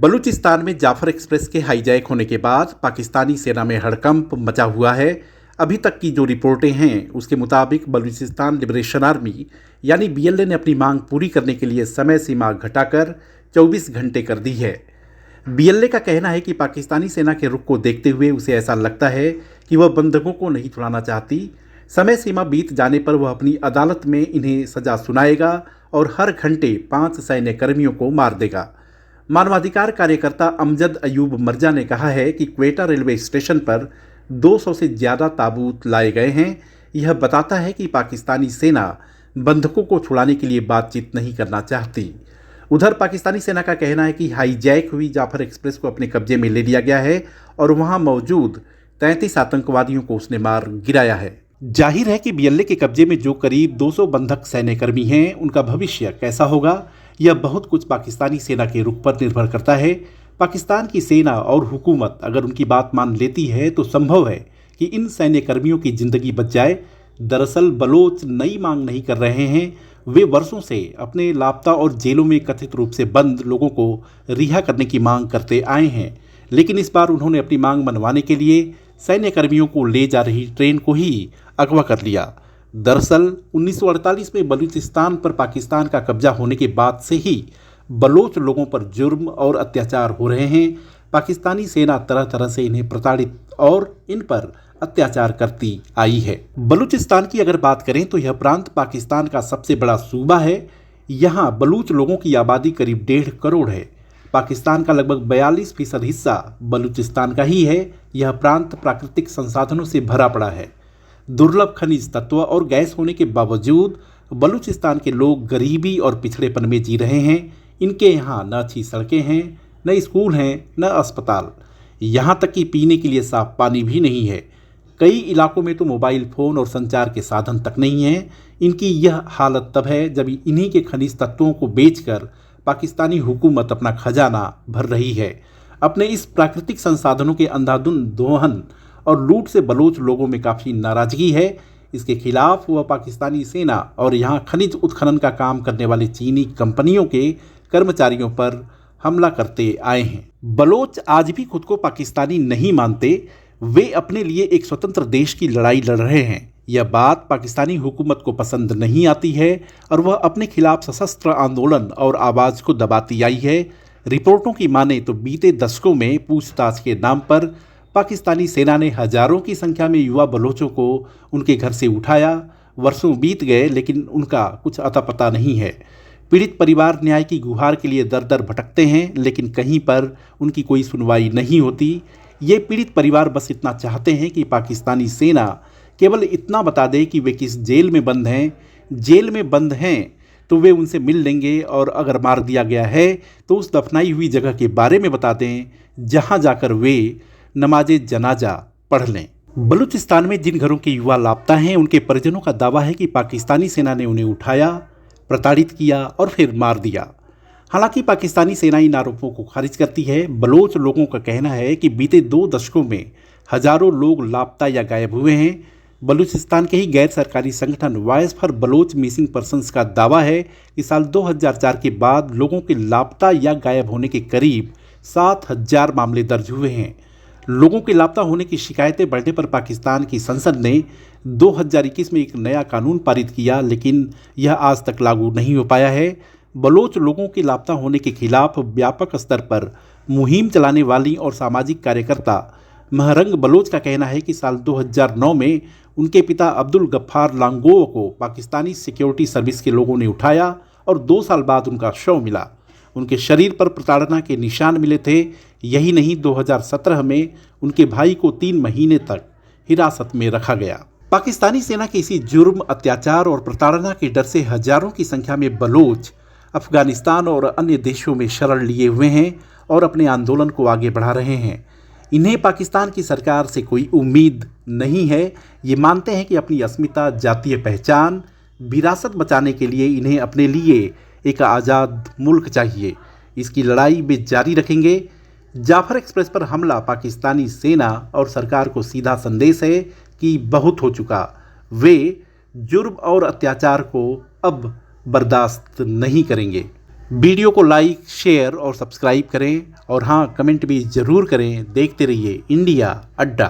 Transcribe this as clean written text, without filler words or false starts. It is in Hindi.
बलूचिस्तान में जाफर एक्सप्रेस के हाईजैक होने के बाद पाकिस्तानी सेना में हड़कंप मचा हुआ है। अभी तक की जो रिपोर्टें हैं उसके मुताबिक बलूचिस्तान लिबरेशन आर्मी यानी बीएलए ने अपनी मांग पूरी करने के लिए समय सीमा घटाकर 24 घंटे कर दी है। बीएलए का कहना है कि पाकिस्तानी सेना के रुख को देखते हुए उसे ऐसा लगता है कि वह बंधकों को नहीं छुड़ाना चाहती। समय सीमा बीत जाने पर वह अपनी अदालत में इन्हें सजा सुनाएगा और हर घंटे 5 सैन्य कर्मियों को मार देगा। मानवाधिकार कार्यकर्ता अमजद अयूब मर्जा ने कहा है कि क्वेटा रेलवे स्टेशन पर 200 से ज़्यादा ताबूत लाए गए हैं। यह बताता है कि पाकिस्तानी सेना बंधकों को छुड़ाने के लिए बातचीत नहीं करना चाहती। उधर पाकिस्तानी सेना का कहना है कि हाईजैक हुई जाफर एक्सप्रेस को अपने कब्जे में ले लिया गया है और वहां मौजूद 33 आतंकवादियों को उसने मार गिराया है। जाहिर है कि बीएलए के कब्जे में जो करीब 200 बंधक सैन्यकर्मी हैं, उनका भविष्य कैसा होगा, यह बहुत कुछ पाकिस्तानी सेना के रुख पर निर्भर करता है। पाकिस्तान की सेना और हुकूमत अगर उनकी बात मान लेती है तो संभव है कि इन सैन्यकर्मियों की जिंदगी बच जाए। दरअसल बलोच नई मांग नहीं कर रहे हैं, वे वर्षों से अपने लापता और जेलों में कथित रूप से बंद लोगों को रिहा करने की मांग करते आए हैं। लेकिन इस बार उन्होंने अपनी मांग मनवाने के लिए सैन्यकर्मियों को ले जा रही ट्रेन को ही अगवा कर लिया। दरअसल 1948 में बलूचिस्तान पर पाकिस्तान का कब्जा होने के बाद से ही बलोच लोगों पर जुर्म और अत्याचार हो रहे हैं। पाकिस्तानी सेना तरह तरह से इन्हें प्रताड़ित और इन पर अत्याचार करती आई है। बलूचिस्तान की अगर बात करें तो यह प्रांत पाकिस्तान का सबसे बड़ा सूबा है। यहाँ बलूच लोगों की आबादी करीब 1.5 करोड़ है। पाकिस्तान का लगभग 42% हिस्सा बलूचिस्तान का ही है। यह प्रांत प्राकृतिक संसाधनों से भरा पड़ा है। दुर्लभ खनिज तत्व और गैस होने के बावजूद बलूचिस्तान के लोग गरीबी और पिछड़ेपन में जी रहे हैं। इनके यहाँ न अच्छी सड़कें हैं, न स्कूल हैं, न अस्पताल, यहाँ तक कि पीने के लिए साफ पानी भी नहीं है। कई इलाकों में तो मोबाइल फ़ोन और संचार के साधन तक नहीं हैं। इनकी यह हालत तब है जब इन्हीं के खनिज तत्वों को बेचकर पाकिस्तानी हुकूमत अपना खजाना भर रही है। अपने इस प्राकृतिक संसाधनों के अंधाधुंध दोहन और लूट से बलोच लोगों में काफ़ी नाराज़गी है। इसके खिलाफ वह पाकिस्तानी सेना और यहाँ खनिज उत्खनन का काम करने वाली चीनी कंपनियों के कर्मचारियों पर हमला करते आए हैं। बलोच आज भी खुद को पाकिस्तानी नहीं मानते। वे अपने लिए एक स्वतंत्र देश की लड़ाई लड़ रहे हैं। यह बात पाकिस्तानी हुकूमत को पसंद नहीं आती है और वह अपने खिलाफ सशस्त्र आंदोलन और आवाज़ को दबाती आई है। रिपोर्टों की माने तो बीते दशकों में पूछताछ के नाम पर पाकिस्तानी सेना ने हजारों की संख्या में युवा बलोचों को उनके घर से उठाया। वर्षों बीत गए लेकिन उनका कुछ अता पता नहीं है। पीड़ित परिवार न्याय की गुहार के लिए दर दर भटकते हैं, लेकिन कहीं पर उनकी कोई सुनवाई नहीं होती। ये पीड़ित परिवार बस इतना चाहते हैं कि पाकिस्तानी सेना केवल इतना बता दे कि वे किस जेल में बंद हैं। जेल में बंद हैं तो वे उनसे मिल लेंगे और अगर मार दिया गया है तो उस दफनाई हुई जगह के बारे में बता दें जहां जाकर वे नमाजे जनाजा पढ़ लें। बलूचिस्तान में जिन घरों के युवा लापता हैं, उनके परिजनों का दावा है कि पाकिस्तानी सेना ने उन्हें उठाया, प्रताड़ित किया और फिर मार दिया। हालांकि पाकिस्तानी सेना इन आरोपों को खारिज करती है। बलोच लोगों का कहना है कि बीते 2 दशकों में हजारों लोग लापता या गायब हुए हैं। बलूचिस्तान के ही गैर सरकारी संगठन voice for Baloch missing persons का दावा है कि साल 2004 के बाद लोगों के लापता या गायब होने के करीब 7000 मामले दर्ज हुए हैं। लोगों के लापता होने की शिकायतें बढ़ने पर पाकिस्तान की संसद ने 2021 में एक नया कानून पारित किया, लेकिन यह आज तक लागू नहीं हो पाया है। बलोच लोगों के लापता होने के खिलाफ व्यापक स्तर पर मुहिम चलाने वाली और सामाजिक कार्यकर्ता महरंग बलोच का कहना है कि साल 2009 में उनके पिता अब्दुल गफ्फार लांगोव को पाकिस्तानी सिक्योरिटी सर्विस के लोगों ने उठाया और 2 साल बाद उनका शव मिला। उनके शरीर पर प्रताड़ना के निशान मिले थे। यही नहीं, 2017 में उनके भाई को 3 महीने तक हिरासत में रखा गया। पाकिस्तानी सेना के इसी जुर्म, अत्याचार और प्रताड़ना के डर से हजारों की संख्या में बलोच अफगानिस्तान और अन्य देशों में शरण लिए हुए हैं और अपने आंदोलन को आगे बढ़ा रहे हैं। इन्हें पाकिस्तान की सरकार से कोई उम्मीद नहीं है। ये मानते हैं कि अपनी अस्मिता, जातीय पहचान, विरासत बचाने के लिए इन्हें अपने लिए एक आज़ाद मुल्क चाहिए। इसकी लड़ाई वे जारी रखेंगे। जाफर एक्सप्रेस पर हमला पाकिस्तानी सेना और सरकार को सीधा संदेश है कि बहुत हो चुका। वे जुर्म और अत्याचार को अब बर्दाश्त नहीं करेंगे। वीडियो को लाइक, शेयर और सब्सक्राइब करें और हाँ, कमेंट भी ज़रूर करें। देखते रहिए इंडिया अड्डा।